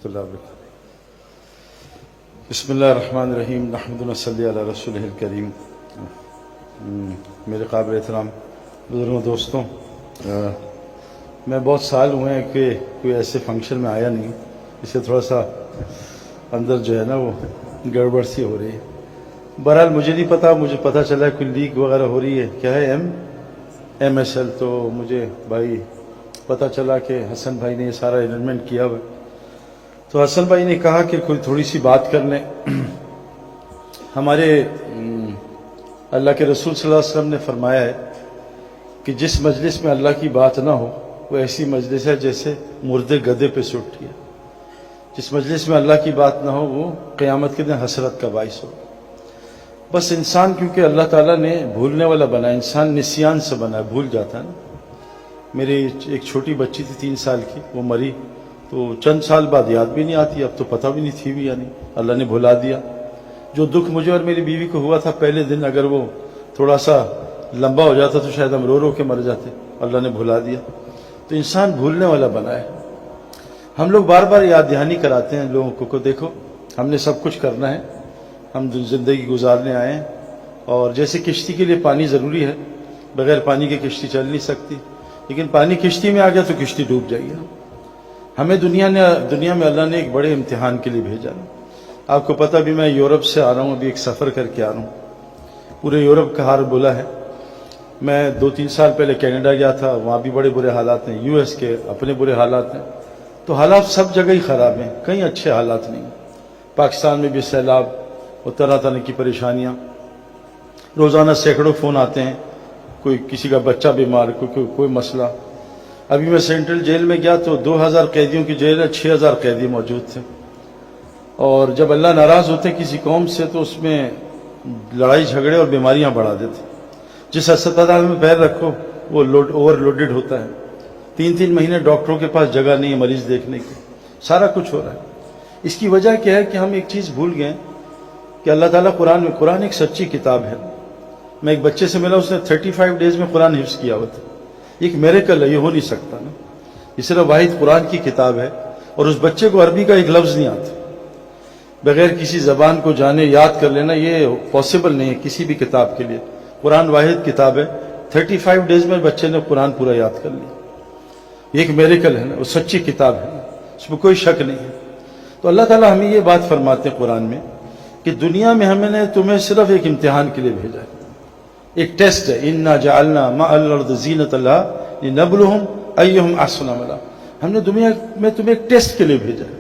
ورحمۃ اللہ وبرکاتہ۔ بسم اللہ الرحمن الرحیم، نحمد و صلی علی رسول الکریم۔ میرے قابل احترام بزرگوں دوستوں، میں بہت سال ہوئے ہیں کہ کوئی ایسے فنکشن میں آیا نہیں، اس سے تھوڑا سا اندر جو ہے نا وہ گڑبڑ سی ہو رہی ہے۔ بہرحال مجھے نہیں پتا، مجھے پتہ چلا کوئی لیک وغیرہ ہو رہی ہے، کیا ہے ایم ایس ایل، تو مجھے بھائی پتہ چلا کہ حسن بھائی نے یہ سارا ارینجمنٹ کیا ہوا ہے۔ تو حسن بھائی نے کہا کہ کوئی تھوڑی سی بات کر لیں۔ ہمارے اللہ کے رسول صلی اللہ علیہ وسلم نے فرمایا ہے کہ جس مجلس میں اللہ کی بات نہ ہو وہ ایسی مجلس ہے جیسے مردے گدے پہ سے اٹھی ہے۔ جس مجلس میں اللہ کی بات نہ ہو وہ قیامت کے دن حسرت کا باعث ہو۔ بس انسان کیونکہ اللہ تعالیٰ نے بھولنے والا بنا ہے، انسان نسیان سے بنا ہے، بھول جاتا ہے نا۔ میری ایک چھوٹی بچی تھی 3 سال کی، وہ مری تو چند سال بعد یاد بھی نہیں آتی، اب تو پتہ بھی نہیں تھی بھی، یعنی اللہ نے بھلا دیا۔ جو دکھ مجھے اور میری بیوی کو ہوا تھا پہلے دن، اگر وہ تھوڑا سا لمبا ہو جاتا تو شاید ہم رو رو کے مر جاتے، اللہ نے بھلا دیا۔ تو انسان بھولنے والا بنا ہے۔ ہم لوگ بار بار یاد دہانی کراتے ہیں لوگوں کو دیکھو ہم نے سب کچھ کرنا ہے، ہم زندگی گزارنے آئے ہیں، اور جیسے کشتی کے لیے پانی ضروری ہے، بغیر پانی کے کشتی چل نہیں سکتی، لیکن پانی کشتی میں آ گیا تو کشتی ڈوب جائے گی۔ ہمیں دنیا میں اللہ نے ایک بڑے امتحان کے لیے بھیجا ہے۔ آپ کو پتہ بھی، میں یورپ سے آ رہا ہوں، ابھی ایک سفر کر کے آ رہا ہوں، پورے یورپ کا حال بولا ہے۔ میں 2-3 سال پہلے کینیڈا گیا تھا، وہاں بھی بڑے برے حالات ہیں، یو ایس کے اپنے برے حالات ہیں، تو حالات سب جگہ ہی خراب ہیں، کہیں اچھے حالات نہیں۔ پاکستان میں بھی سیلاب اور طرح طرح کی پریشانیاں، روزانہ سینکڑوں فون آتے ہیں، کوئی کسی کا بچہ بیمار، کوئی مسئلہ۔ ابھی میں سینٹرل جیل میں گیا تو 2000 قیدیوں کی جیل ہے، 6000 قیدی موجود تھے، اور جب اللہ ناراض ہوتے کسی قوم سے تو اس میں لڑائی جھگڑے اور بیماریاں بڑھا دیتے۔ جس ہسپتال میں پیر رکھو وہ اوور لوڈڈ ہوتا ہے، 3 مہینے ڈاکٹروں کے پاس جگہ نہیں ہے مریض دیکھنے کی، سارا کچھ ہو رہا ہے۔ اس کی وجہ کیا ہے کہ ہم ایک چیز بھول گئے کہ اللہ تعالیٰ قرآن ایک سچی کتاب ہے۔ میں ایک بچے سے ملا، اس نے 35 ڈیز میں قرآن حفظ کیا ہوا تھا۔ ایک میریکل ہے، یہ ہو نہیں سکتا نا، یہ صرف واحد قرآن کی کتاب ہے، اور اس بچے کو عربی کا ایک لفظ نہیں آتا، بغیر کسی زبان کو جانے یاد کر لینا یہ پاسبل نہیں ہے کسی بھی کتاب کے لیے۔ قرآن واحد کتاب ہے، 35 ڈیز میں بچے نے قرآن پورا یاد کر لیا۔ یہ ایک میریکل ہے نا، وہ سچی کتاب ہے، اس میں کوئی شک نہیں ہے۔ تو اللہ تعالیٰ ہمیں یہ بات فرماتے ہیں قرآن میں کہ دنیا میں ہم نے تمہیں صرف ایک امتحان کے لیے بھیجا ہے، ایک ٹیسٹ ہے۔ اِنَّا جَعَلْنَا مَعَ الْأَرْضِ زِينَةً لَهَا لِنَبْلُوهُمْ أَيُّهُمْ أَحْسَنُ عَمَلًا۔ ہم نے دنیا میں تمہیں ایک ٹیسٹ کے لیے بھیجا ہے۔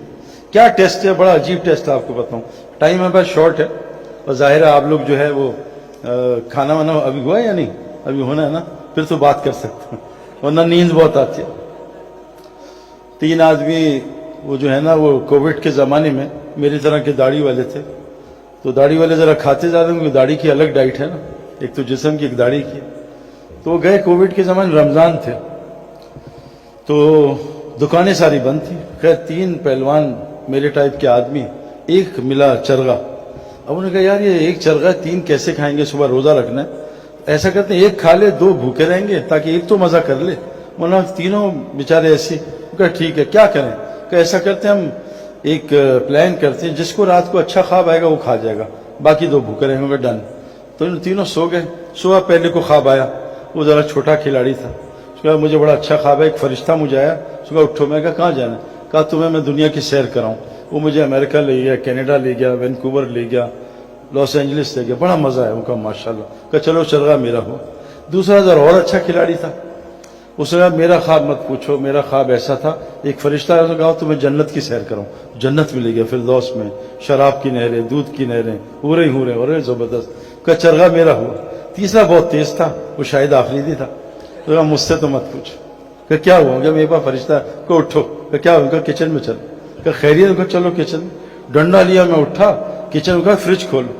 کیا ٹیسٹ ہے؟ بڑا عجیب ٹیسٹ ہے، آپ کو بتاؤں، ٹائم ہمارے پاس شارٹ ہے، اور ظاہر ہے آپ لوگ جو ہے وہ کھانا وانا ابھی ہوا ہے یا نہیں؟ ابھی ہونا ہے نا، پھر تو بات کر سکتے ہیں، ورنہ نیند بہت آتی ہے۔ 3 آدمی وہ جو ہے نا وہ کووڈ کے زمانے میں میری طرح کے داڑھی والے تھے، تو داڑھی والے ذرا کھاتے زیادہ، کیونکہ داڑھی کی الگ ڈائٹ ہے نا، ایک تو جسم کی ایک داڑھی کی۔ تو وہ گئے کووڈ کے زمانے، رمضان تھے، تو دکانیں ساری بند تھی۔ خیر 3 پہلوان میرے ٹائپ کے آدمی، ایک ملا چرغا۔ اب انہوں نے کہا یار یہ ایک چرغا 3 کیسے کھائیں گے، صبح روزہ رکھنا ہے، ایسا کرتے ہیں 1 کھا لے 2 بھوکے رہیں گے تاکہ 1 تو مزہ کر لے، ورنہ تینوں بیچارے ایسے۔ کہا ٹھیک ہے، کیا کریں؟ کہ ایسا کرتے ہیں ہم ایک پلان کرتے ہیں، جس کو رات کو اچھا خواب آئے گا وہ کھا جائے گا، باقی 2 بھوکے رہیں گے، ڈن۔ تو ان تینوں سو گئے۔ صبح پہلے کو خواب آیا، وہ ذرا چھوٹا کھلاڑی تھا، اس کا مجھے بڑا اچھا خواب ہے، ایک فرشتہ مجھے آیا، صبح اٹھو، میں کہا کہاں جانا ہے؟ کہا تمہیں میں دنیا کی سیر کراؤں۔ وہ مجھے امریکہ لے گیا، کینیڈا لے گیا، وینکوور لے گیا، لاس اینجلس لے گیا، بڑا مزہ ہے۔ وہ کہا ماشاءاللہ۔ کہا چلو چرغا میرا ہو۔ دوسرا ذرا اور اچھا کھلاڑی تھا، اس نے کہا میرا خواب مت پوچھو، میرا خواب ایسا تھا، ایک فرشتہ ہے، کہا تمہیں جنت کی سیر کراؤں، جنت میں لے گیا، فردوس میں شراب کی نہریں، دودھ کی نہریں، ہورے ہورے، اور زبردست۔ کہا چرغا میرا ہوا۔ تیسرا بہت تیز تھا، وہ شاید آفریدی تھا، تو کہا مجھ سے تو مت پوچھو۔ کہ کیا ہوا؟ کہ میرے پاس فرشتہ کو اٹھو۔ کہ کیا ہوا؟ کہ کچن میں چل۔ کہ خیریت؟ کہ چلو کچن۔ ڈنڈا لیا، میں اٹھا کچن کا، فریج کھولو،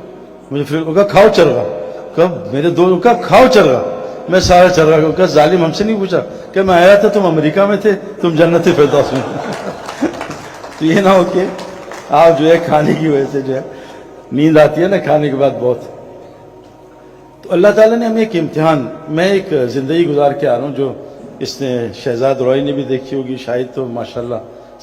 مجھے فریج کا کھاؤ چرغا۔ کہ میرے دو کا کھاؤ چرغا، میں سارا چرغا کو۔ کہ ظالم ہم سے نہیں پوچھا؟ کہ میں آیا تھا تم امریکہ میں تھے، تم جنت فردوس میں۔ تو یہ نہ ہو کہ آپ جو ہے کھانے کی وجہ سے جو ہے نیند آتی ہے نا کھانے کے بعد بہت۔ تو اللہ تعالیٰ نے ہمیں ایک امتحان، میں ایک زندگی گزار کے آ رہا ہوں جو اس نے شہزاد روئی نے بھی دیکھی ہوگی، شاید تو ماشاءاللہ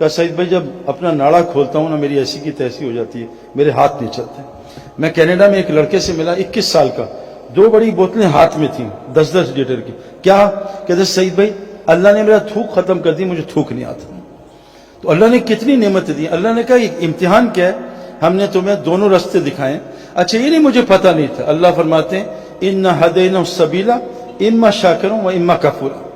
کہا سعید بھائی جب اپنا ناڑا کھولتا ہوں نا میری ایسی کی تیسی ہو جاتی ہے, میرے ہاتھ نہیں چلتے. میں کینیڈا میں ایک لڑکے سے ملا 21 سال کا, 2 بڑی بوتلیں ہاتھ میں تھیں 10-10 لیٹر کی. کیا کہتے سعید بھائی اللہ نے میرا تھوک ختم کر دی, مجھے تھوک نہیں آتا. تو اللہ نے کتنی نعمتیں دی. اللہ نے کہا یہ امتحان کیا ہے, ہم نے تمہیں دونوں راستے دکھائے. اچھا یہ نہیں مجھے پتہ نہیں تھا. اللہ فرماتے ہیں اِنَّا هَدَيْنَاهُ السَّبِيلَ اِمَّا شَاكِرًا وَإِمَّا كَفُورًا,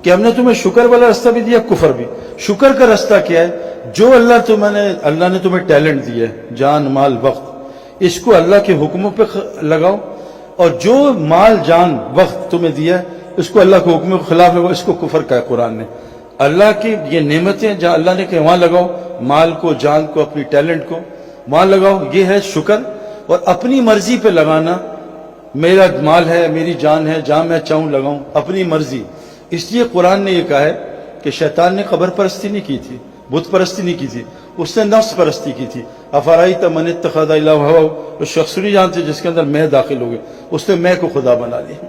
کہ ہم نے تمہیں شکر والا راستہ بھی دیا, کفر بھی. شکر کا راستہ کیا ہے, جو اللہ نے تمہیں ٹیلنٹ دیا ہے, جان مال وقت, اس کو اللہ کے حکموں پہ لگاؤ. اور جو مال جان وقت تمہیں دیا ہے اس کو اللہ کے حکموں کے خلاف لگاؤ. اس کو کفر کہا ہے قرآن نے. اللہ کی یہ نعمتیں جہاں اللہ نے کہا وہاں لگاؤ, مال کو, جان کو, اپنی ٹیلنٹ کو وہاں لگاؤ, یہ ہے شکر. اور اپنی مرضی پہ لگانا, میرا مال ہے, میری جان ہے, جہاں میں چاہوں لگاؤں, اپنی مرضی. اس لیے قرآن نے یہ کہا ہے کہ شیطان نے قبر پرستی نہیں کی تھی, بت پرستی نہیں کی تھی, اس نے نفس پرستی کی تھی. افرائیت من اتخذ الہ ہواہ, وہ شخص نہیں جانتے جس کے اندر میں داخل ہو گئے, اس نے میں کو خدا بنا لیا.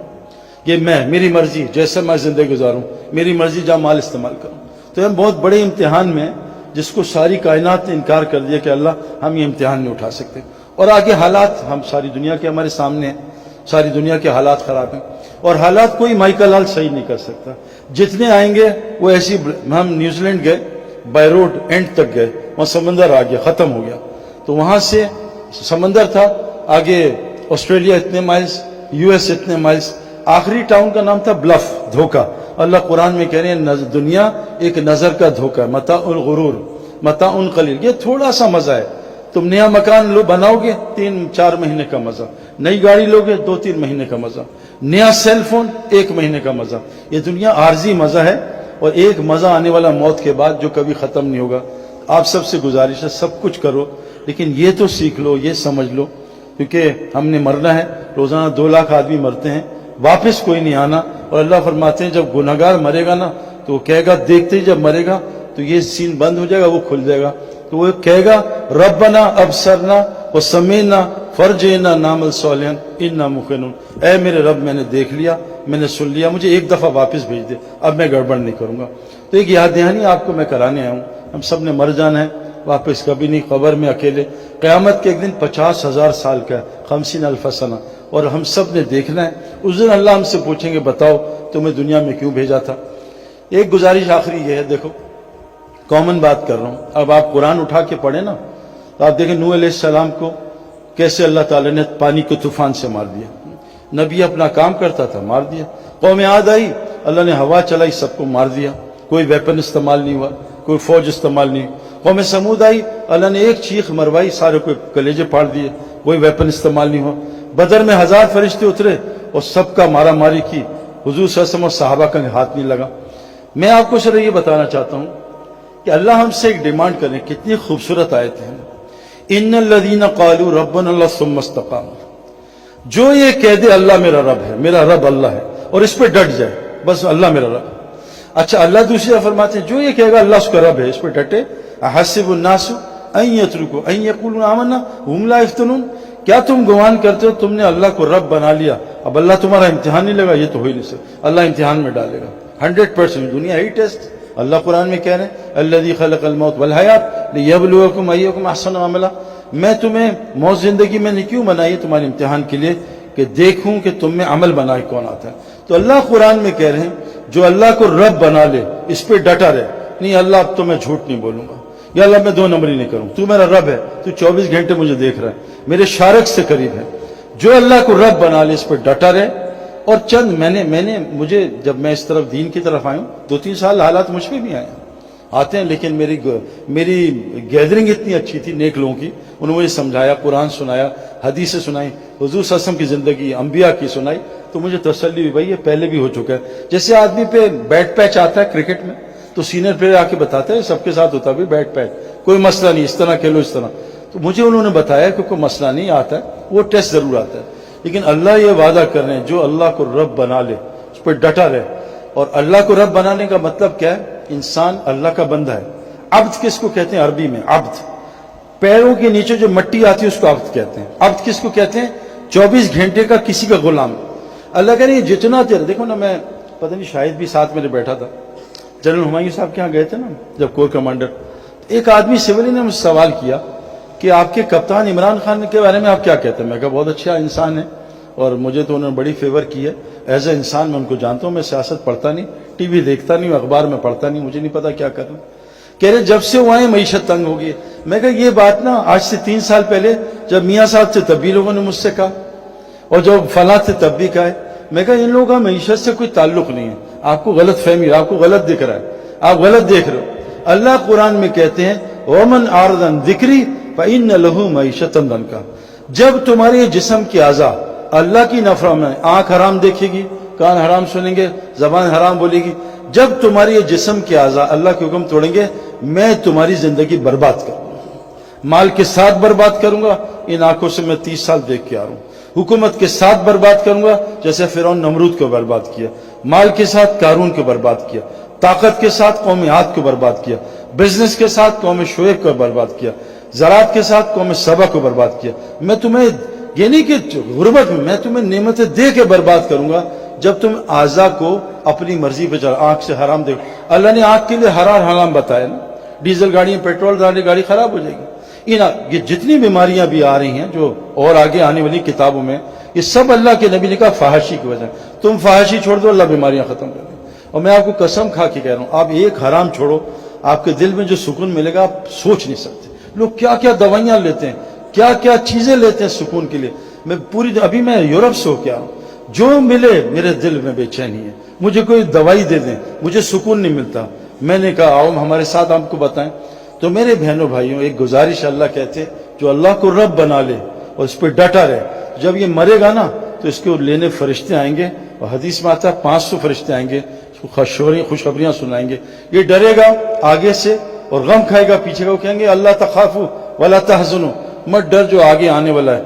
یہ میں, میری مرضی, جیسے میں زندگی گزاروں, میری مرضی جہاں مال استعمال کروں. تو ہم بہت بڑے امتحان میں, جس کو ساری کائنات نے انکار کر دیا کہ اللہ ہم یہ امتحان نہیں اٹھا سکتے. اور آگے حالات ہم ساری دنیا کے ہمارے سامنے ہیں, ساری دنیا کے حالات خراب ہیں, اور حالات کوئی مائیکل لال صحیح نہیں کر سکتا. جتنے آئیں گے وہ ایسی. ہم نیوزی لینڈ گئے, بائی روڈ اینڈ تک گئے, وہاں سمندر آ گیا, ختم ہو گیا. تو وہاں سے سمندر تھا, آگے آسٹریلیا اتنے مائلز, یو ایس اتنے مائلز, آخری ٹاؤن کا نام تھا بلف, دھوکہ. اللہ قرآن میں کہہ رہے ہیں دنیا ایک نظر کا دھوکہ, متاع الغرور, متاع قلیل. یہ تھوڑا سا مزہ ہے. تم نیا مکان بناؤ گے 3-4 مہینے کا مزہ, نئی گاڑی لوگے 2-3 مہینے کا مزہ, نیا سیل فون 1 مہینے کا مزہ. یہ دنیا عارضی مزہ ہے, اور ایک مزہ آنے والا موت کے بعد جو کبھی ختم نہیں ہوگا. آپ سب سے گزارش ہے سب کچھ کرو, لیکن یہ تو سیکھ لو, یہ سمجھ لو, کیونکہ ہم نے مرنا ہے. روزانہ 2 لاکھ آدمی مرتے ہیں, واپس کوئی نہیں آنا. اور اللہ فرماتے ہیں جب گناہگار مرے گا نا تو وہ کہے گا, دیکھتے ہی جب مرے گا تو یہ سین بند ہو جائے گا, وہ کھل جائے گا. تو وہ کہے گا ربنا ابصرنا وسمعنا فرجعنا نعمل صالحا انا موقنون, اے میرے رب میں نے دیکھ لیا, میں نے سن لیا, مجھے ایک دفعہ واپس بھیج دے, اب میں گڑبڑ نہیں کروں گا. تو ایک یاد دہانی آپ کو میں کرانے آیا ہوں. ہم سب نے مر جانا ہے, واپس کبھی نہیں, قبر میں اکیلے. قیامت کے ایک دن 50,000 سال کا ہے, 50,000 سنہ, اور ہم سب نے دیکھنا ہے. اس دن اللہ ہم سے پوچھیں گے بتاؤ تمہیں دنیا میں کیوں بھیجا تھا. ایک گزارش آخری یہ ہے, دیکھو کامن بات کر رہا ہوں. اب آپ قرآن اٹھا کے پڑھیں نا تو آپ دیکھیں نوح علیہ السلام کو کیسے اللہ تعالیٰ نے پانی کو طوفان سے مار دیا. نبی اپنا کام کرتا تھا, مار دیا. قوم عاد آئی, اللہ نے ہوا چلائی, سب کو مار دیا, کوئی ویپن استعمال نہیں ہوا, کوئی فوج استعمال نہیں. قوم سمود آئی, اللہ نے ایک چیخ مروائی, سارے کو کلیجے پھاڑ دیے, کوئی ویپن استعمال نہیں ہوا. بدر میں 1000 فرشتے اترے اور سب کا مارا ماری کی, حضور صلی اللہ علیہ وسلم اور صحابہ کا ہاتھ نہیں لگا. میں آپ کو صرف یہ بتانا چاہتا ہوں کہ اللہ ہم سے ایک ڈیمانڈ کریں. کتنی خوبصورت آیت ہے, ان الذین قالوا ربنا اللہ ثم استقاموا, جو یہ کہہ دے اللہ میرا رب ہے, میرا رب اللہ ہے, اور اس پہ ڈٹ جائے, بس اللہ میرا رب. اچھا اللہ دوسری طرف فرماتے ہیں جو یہ کہے گا اللہ اس کا رب ہے, اس پہ ڈٹے. احسب الناس ان یترکوا ان یقولوا آمنا وهم لا یفتنون, کیا تم گمان کرتے ہو تم نے اللہ کو رب بنا لیا, اب اللہ تمہارا امتحان نہیں لگا؟ یہ تو ہو ہی نہیں سکتا. اللہ امتحان میں ڈالے گا 100%. دنیا ہی ٹیسٹ. اللہ قرآن میں کہہ رہے ہیں الذی خلق الموت والحیات لیبلوکم ایکم احسن عملا, میں تمہیں موت زندگی میں نے کیوں بنائی, تمہارے امتحان کے لیے کہ دیکھوں کہ تم میں عمل بنائے کون آتا ہے. تو اللہ قرآن میں کہہ رہے ہیں جو اللہ کو رب بنا لے اس پہ ڈٹا رہے. نہیں اللہ اب تو میں جھوٹ نہیں بولوں گا, یا اللہ میں 2 نمبری نہیں کروں, تو میرا رب ہے, تو 24 گھنٹے مجھے دیکھ رہا ہے, میرے شارک سے قریب ہے. جو اللہ کو رب بنا لے اس پہ ڈٹا رہے. اور چند میں نے مجھے جب میں اس طرف دین کی طرف آیا ہوں 2-3 سال حالات مجھ پہ بھی آتے ہیں, لیکن میری گیدرنگ اتنی اچھی تھی نیک لوگوں کی, انہوں نے مجھے سمجھایا, قرآن سنایا, حدیثیں سنائی, حضور صلی اللہ علیہ وسلم کی زندگی, انبیاء کی سنائی, تو مجھے تسلی ہوئی بھائی یہ پہلے بھی ہو چکا ہے. جیسے آدمی پہ بیٹ پیچ آتا ہے کرکٹ میں تو سینئر پلیئر آ کے بتاتا ہے, سب کے ساتھ ہوتا ہے بیٹ پیچ, کوئی مسئلہ نہیں, اس طرح کھیلو اس طرح. تو مجھے انہوں نے بتایا کہ کوئی مسئلہ نہیں آتا ہے, وہ ٹیسٹ ضرور آتا ہے. لیکن اللہ یہ وعدہ کر رہے ہیں جو اللہ کو رب بنا لے اس پہ ڈٹا رہے. اور اللہ کو رب بنانے کا مطلب کیا ہے, انسان اللہ کا بندہ ہے. عبد کس کو کہتے ہیں عربی میں؟ عبد, پیروں کے نیچے جو مٹی آتی ہے اس کو عبد کہتے ہیں. عبد کس کو کہتے ہیں؟ 24 گھنٹے کا کسی کا غلام. اللہ کہہ رہے ہیں جتنا دیر, دیکھو نا, میں پتہ نہیں شاید بھی ساتھ میرے بیٹھا تھا, جنرل ہمایوں صاحب کے یہاں گئے تھے نا جب کور کمانڈر, ایک آدمی سویلی نے مجھ سے سوال کیا کہ آپ کے کپتان عمران خان کے بارے میں آپ کیا کہتے ہیں؟ میں کہا بہت اچھا انسان ہے اور مجھے تو انہوں نے بڑی فیور کی ہے، ایز اے انسان میں ان کو جانتا ہوں، میں سیاست پڑھتا نہیں، ٹی وی دیکھتا نہیں، اخبار میں پڑھتا نہیں، مجھے نہیں پتا کیا کرنا۔ کہہ رہے جب سے وہ آئے معیشت تنگ ہو گئی۔ میں کہا یہ بات نا آج سے 3 سال پہلے جب میاں صاحب سے تب بھی لوگوں نے مجھ سے کہا، اور جب فلاں سے تب بھی کہا ہے۔ میں کہا ان لوگوں کا معیشت سے کوئی تعلق نہیں ہے، آپ کو غلط فہمی ہے، آپ کو غلط دکھ رہا ہے، آپ غلط دیکھ رہے ہو۔ اللہ قرآن میں کہتے ہیں وَمَنْ أَعْرَضَ عَنْ ذِكْرِي فَإِنَّ لَهُ مَعِيشَةً ضَنْكًا، جب تمہارے جسم کے اعضاء اللہ کی نافرمانی، آنکھ حرام دیکھے گی، کان حرام سنیں گے، زبان حرام بولے گی، جب تمہاری جسم کے اعضاء اللہ کے حکم توڑیں گے میں تمہاری زندگی برباد کروں گا، مال کے ساتھ برباد کروں گا، ان آنکھوں سے میں 30 سال دیکھ کے آ رہا ہوں، حکومت کے ساتھ برباد کروں گا جیسے فرعون نمرود کو برباد کیا، مال کے ساتھ قارون کو برباد کیا، طاقت کے ساتھ قوم عاد کو برباد کیا، بزنس کے ساتھ قوم شعیب کو برباد کیا، زراعت کے ساتھ قوم سبا کو برباد کیا۔ میں تمہیں یہ نہیں کہ غربت میں تمہیں نعمتیں دے کے برباد کروں گا جب تم اعضاء کو اپنی مرضی پہ چلا، آنکھ سے حرام دیکھو۔ اللہ نے آنکھ کے لیے حرام بتایا نا، ڈیزل گاڑی پیٹرول ڈالی گاڑی خراب ہو جائے گی۔ یہ جتنی بیماریاں بھی آ رہی ہیں جو اور آگے آنے والی کتابوں میں، یہ سب اللہ کے نبی نے کہا فحاشی کی وجہ۔ تم فحاشی چھوڑ دو اللہ بیماریاں ختم کر دے۔ اور میں آپ کو قسم کھا کے کہہ رہا ہوں، آپ ایک حرام چھوڑو، آپ کے دل میں جو سکون ملے گا آپ سوچ نہیں سکتے۔ لوگ کیا کیا دوائیاں لیتے ہیں، کیا کیا چیزیں لیتے ہیں سکون کے لیے۔ میں ابھی میں یورپ سے ہو کے آ رہا ہوں، جو ملے میرے دل میں بے چینی ہے، مجھے کوئی دوائی دے دیں مجھے سکون نہیں ملتا۔ میں نے کہا آؤ ہمارے ساتھ آپ کو بتائیں۔ تو میرے بہنوں بھائیوں ایک گزارش اللہ کہتے ہیں جو اللہ کو رب بنا لے اور اس پہ ڈٹا رہے، جب یہ مرے گا نا تو اس کو لینے فرشتے آئیں گے، اور حدیث میں آتا ہے 500 فرشتے آئیں گے، خوشخبریاں سنائیں گے۔ یہ ڈرے گا آگے سے اور غم کھائے گا پیچھے کا، وہ کہیں گے اللہ تخافوا ولا تحزنوا، مت ڈر جو آگے آنے والا ہے،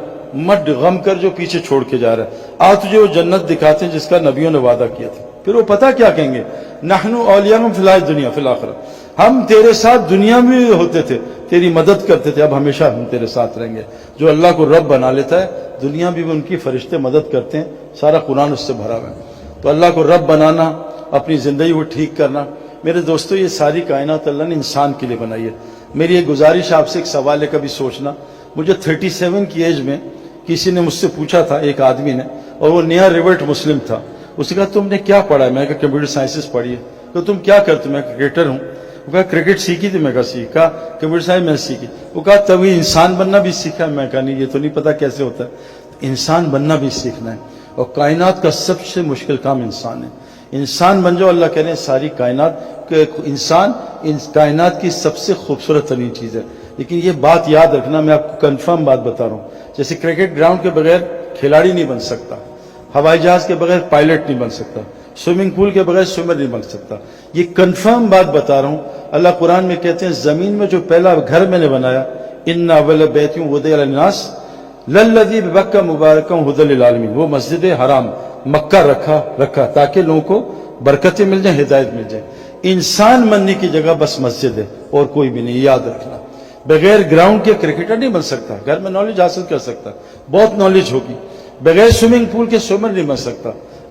مت غم کر جو پیچھے چھوڑ کے جا رہا ہے، تجھے وہ جنت دکھاتے ہیں جس کا نبیوں نے وعدہ کیا تھا۔ پھر وہ پتہ کیا کہیں گے، نحن اولیاءکم فی الحیاۃ الدنیا فی الآخرہ، ہم تیرے ساتھ دنیا میں بھی ہوتے تھے، تیری مدد کرتے تھے، اب ہمیشہ ہم تیرے ساتھ رہیں گے۔ جو اللہ کو رب بنا لیتا ہے دنیا میں بھی ان کی فرشتے مدد کرتے ہیں، سارا قرآن اس سے بھرا ہوا ہے۔ تو اللہ کو رب بنانا، اپنی زندگی کو ٹھیک کرنا، میرے دوستو یہ ساری کائنات اللہ نے انسان کے لیے بنائی ہے۔ میری ایک گزارش آپ سے، ایک سوال ہے کبھی سوچنا، مجھے 37 کی ایج میں کسی نے مجھ سے پوچھا تھا، ایک آدمی نے، اور وہ نیا ریورٹ مسلم تھا، اس نے کہا تم نے کیا پڑھا ہے؟ میں نے کہا کمپیوٹر سائنسز پڑھی ہے۔ تو تم کیا کرتے؟ میں کرکٹر ہوں۔ وہ کہا کرکٹ سیکھی تھی؟ میں کہا سیکھا۔ کمپیوٹر سائنس میں سیکھی۔ وہ کہا تبھی انسان بننا بھی سیکھا؟ میں کہا نہیں، یہ تو نہیں پتا کیسے ہوتا ہے، انسان بننا بھی سیکھنا ہے، اور کائنات کا سب سے مشکل کام انسان ہے۔ انسان بن جاؤ، اللہ کہہ رہے ہیں ساری کائنات کہ انسان کائنات کی سب سے خوبصورت ترین چیز ہے۔ لیکن یہ بات یاد رکھنا، میں آپ کو کنفرم بات بتا رہا ہوں، جیسے کرکٹ گراؤنڈ کے بغیر کھلاڑی نہیں بن سکتا، ہوائی جہاز کے بغیر پائلٹ نہیں بن سکتا، سوئمنگ پول کے بغیر سوئمر نہیں بن سکتا، یہ کنفرم بات بتا رہا ہوں۔ اللہ قرآن میں کہتے ہیں زمین میں جو پہلا گھر میں نے بنایا، ان اول بیت وضع للناس للذی ببکہ مبارکا ھدی للعالمین، وہ مسجد حرام مکہ رکھا تاکہ لوگوں کو برکتیں مل جائیں، ہدایت مل جائے۔ انسان بننے کی جگہ بس مسجد ہے اور کوئی بھی نہیں، یاد رکھنا۔ بغیر گراؤنڈ کے کرکٹر نہیں بن سکتا، گھر میں نالج حاصل کر سکتا، بہت نالج ہوگی۔ بغیر سوئمنگ پول کے سوئمر نہیں بن سکتا۔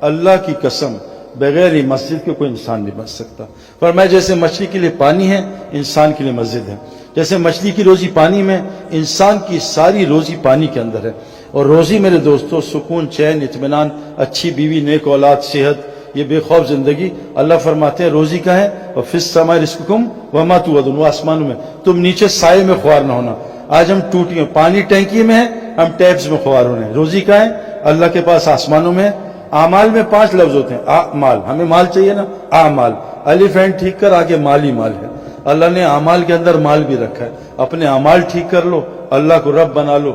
اللہ کی قسم بغیر ہی مسجد کے کوئی انسان نہیں بن سکتا۔ فرمایا جیسے مچھلی کے لیے پانی ہے، انسان کے لیے مسجد ہے، جیسے مچھلی کی روزی پانی میں، انسان کی ساری روزی پانی کے اندر ہے۔ اور روزی میرے دوستو سکون، چین، اطمینان، اچھی بیوی، نیک اولاد، صحت، یہ بے خوف زندگی، اللہ فرماتے ہیں روزی کا ہے، اور فی السماء رزقکم وما توعدون، وہ آسمانوں میں، تم نیچے سائے میں خوار نہ ہونا۔ آج ہم ٹوٹیاں، پانی ٹینکی میں ہے، ہم ٹیپس میں خوار ہونے ہیں۔ روزی کا ہے اللہ کے پاس، آسمانوں میں۔ اعمال میں 5 لفظ ہوتے ہیں، مال، ہمیں مال چاہیے نا، اعمال، الف اینڈ ٹھیک کر، آگے مال ہی مال ہے۔ اللہ نے اعمال کے اندر مال بھی رکھا ہے، اپنے اعمال ٹھیک کر لو، اللہ کو رب بنا لو۔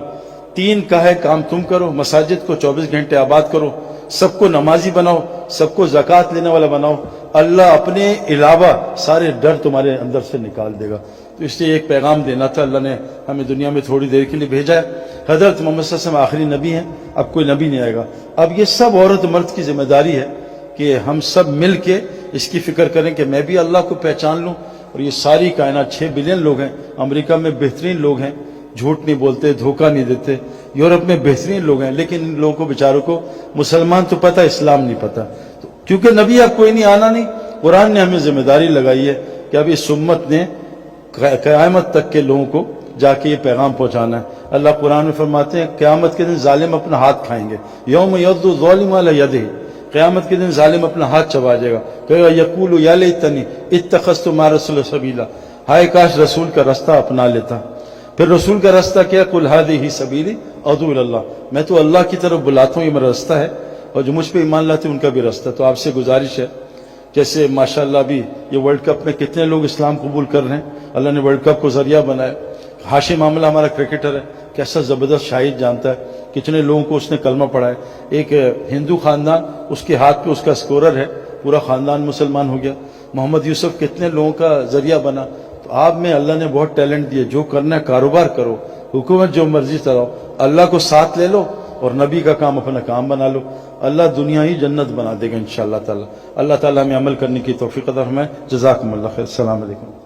3 کا ہے کام تم کرو، مساجد کو 24 گھنٹے آباد کرو، سب کو نمازی بناؤ، سب کو زکوٰۃ لینے والا بناؤ، اللہ اپنے علاوہ سارے ڈر تمہارے اندر سے نکال دے گا۔ تو اس لیے ایک پیغام دینا تھا، اللہ نے ہمیں دنیا میں تھوڑی دیر کے لیے بھیجا ہے۔ حضرت محمد صلی اللہ علیہ وسلم آخری نبی ہیں، اب کوئی نبی نہیں آئے گا۔ اب یہ سب عورت مرد کی ذمہ داری ہے کہ ہم سب مل کے اس کی فکر کریں کہ میں بھی اللہ کو پہچان لوں۔ اور یہ ساری کائنات 6 بلین لوگ ہیں، امریکہ میں بہترین لوگ ہیں، جھوٹ نہیں بولتے، دھوکہ نہیں دیتے، یورپ میں بہترین لوگ ہیں، لیکن ان لوگوں کو بیچاروں کو مسلمان تو پتہ، اسلام نہیں پتہ۔ کیونکہ نبی اب کوئی نہیں، آنا نہیں۔ قرآن نے ہمیں ذمہ داری لگائی ہے کہ اب اس امت نے قیامت تک کے لوگوں کو جا کے یہ پیغام پہنچانا ہے. اللہ قرآن میں فرماتے ہیں قیامت کے دن ظالم اپنا ہاتھ کھائیں گے. یوم یعض الظالم علی یدہ، قیامت کے دن ظالم اپنا ہاتھ چبا جائے گا، کہے گا یقول یا لیتنی اتخذت مع رسول سبیلا، ہائے کاش رسول کا رستہ اپنا لیتا. پھر رسول کا رستہ کیا؟ قل ھذہ سبیلی ادعو الی اللہ، میں تو اللہ کی طرف بلاتا ہوں، یہ میرا رستہ ہے، اور جو مجھ پہ ایمان لاتے ہیں ان کا بھی رستہ. تو آپ سے گزارش ہے، جیسے ماشاءاللہ ابھی یہ ورلڈ کپ میں کتنے لوگ اسلام قبول کر رہے ہیں، اللہ نے ورلڈ کپ کو ذریعہ بنایا. ہاشم معاملہ ہمارا کرکٹر ہے، کیسا زبردست شاہد جانتا ہے، کتنے لوگوں کو اس نے کلمہ پڑھا ہے. ایک ہندو خاندان، اس کے ہاتھ پہ اس کا اسکورر ہے، پورا خاندان مسلمان ہو گیا. محمد یوسف کتنے لوگوں کا ذریعہ بنا. تو آپ میں اللہ نے بہت ٹیلنٹ دیا، جو کرنا ہے کاروبار کرو، حکومت جو مرضی چلاؤ، اللہ کو ساتھ لے لو اور نبی کا کام اپنا کام بنا لو. اللہ دنیا ہی جنت بنا دے گا انشاءاللہ تعالی. اللہ تعالی ہمیں عمل کرنے کی توفیق عطا فرمائے. جزاکم اللہ خیر. السلام علیکم.